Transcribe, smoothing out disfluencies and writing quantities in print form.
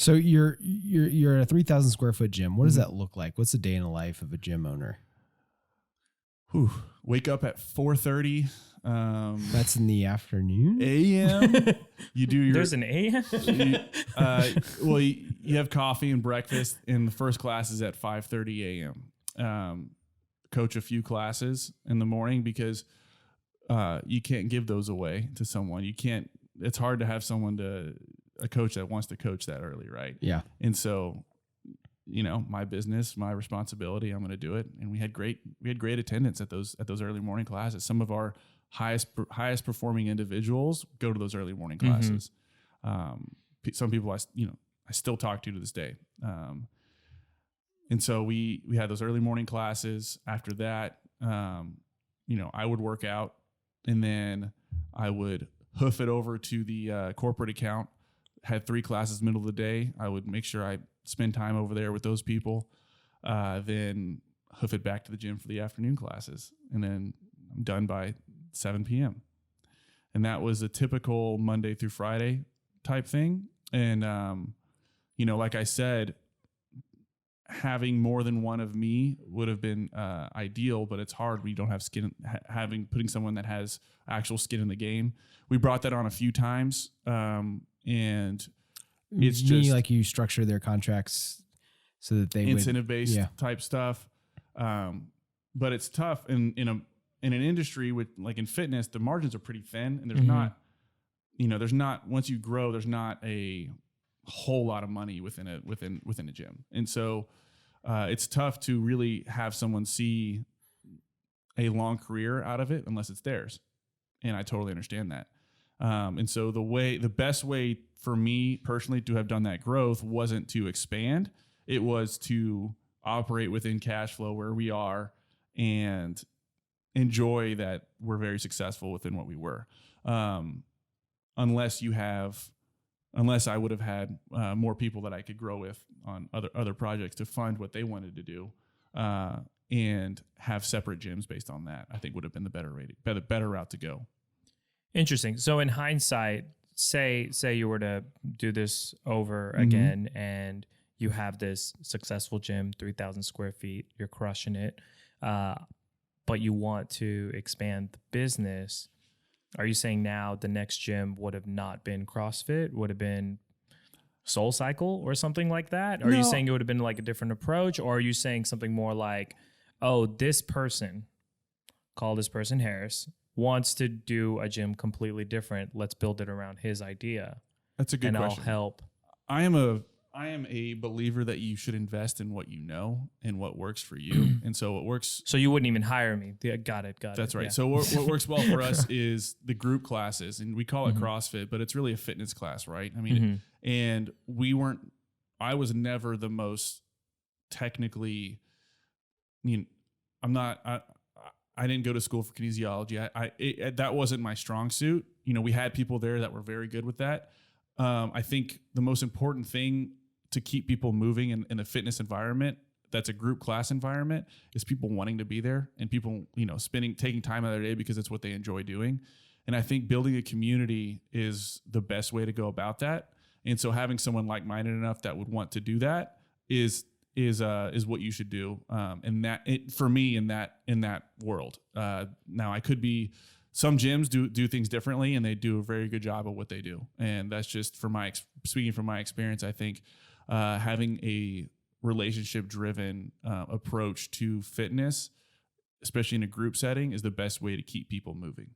So you're at a 3,000 square foot gym. What does that look like? What's the day in the life of a gym owner? Wake up at 4:30. That's in the afternoon. A.M. You do your. There's an A.M. You have coffee and breakfast, and the first class is at 5:30 a.m. Coach a few classes in the morning because you can't give those away to someone. You can't. It's hard to have a coach that wants to coach that early, right? Yeah. And so, my business, my responsibility, I'm going to do it. And we had great attendance at those early morning classes. Some of our highest performing individuals go to those early morning classes. Some people I still talk to this day. And so we had those early morning classes. After that, I would work out, and then I would hoof it over to the corporate account. Had 3 classes middle of the day. I would make sure I spend time over there with those people, then hoof it back to the gym for the afternoon classes. And then I'm done by 7 p.m. And that was a typical Monday through Friday type thing. And, like I said, having more than one of me would have been ideal, but it's hard when you don't have skin. Putting someone that has actual skin in the game. We brought that on a few times. And it's just like you structure their contracts so that they incentive-based type stuff. But it's tough in an industry with, like in fitness, the margins are pretty thin, and there's not once you grow, there's not a whole lot of money within a gym. And so it's tough to really have someone see a long career out of it unless it's theirs. And I totally understand that. And so the best way for me personally to have done that growth wasn't to expand. It was to operate within cash flow where we are and enjoy that we're very successful within what we were. Unless I would have had more people that I could grow with on other projects to fund what they wanted to do, and have separate gyms based on that, I think would have been the better route to go. Interesting. So in hindsight, say you were to do this over again, and you have this successful gym, 3,000 square feet, you're crushing it, but you want to expand the business. Are you saying now the next gym would have not been CrossFit, would have been Soul Cycle or something like that? Are you saying it would have been like a different approach, or are you saying something more like, oh, this person, call this person Harris, wants to do a gym completely different. Let's build it around his idea. That's a good question. And I'll help. I am a believer that you should invest in what you know and what works for you. And so what works. So you wouldn't even hire me. Yeah, got it. That's right. Yeah. So what works well for us is the group classes, and we call it CrossFit, but it's really a fitness class, right? I mean, and I was never the most technically, I didn't go to school for kinesiology. That wasn't my strong suit. We had people there that were very good with that. I think the most important thing to keep people moving in a fitness environment that's a group class environment is people wanting to be there, and people, taking time out of their day because it's what they enjoy doing. And I think building a community is the best way to go about that. And so having someone like-minded enough that would want to do that is what you should do. And for me in that world. Now some gyms do things differently, and they do a very good job of what they do. And that's just speaking from my experience, I think, having a relationship driven, approach to fitness, especially in a group setting, is the best way to keep people moving.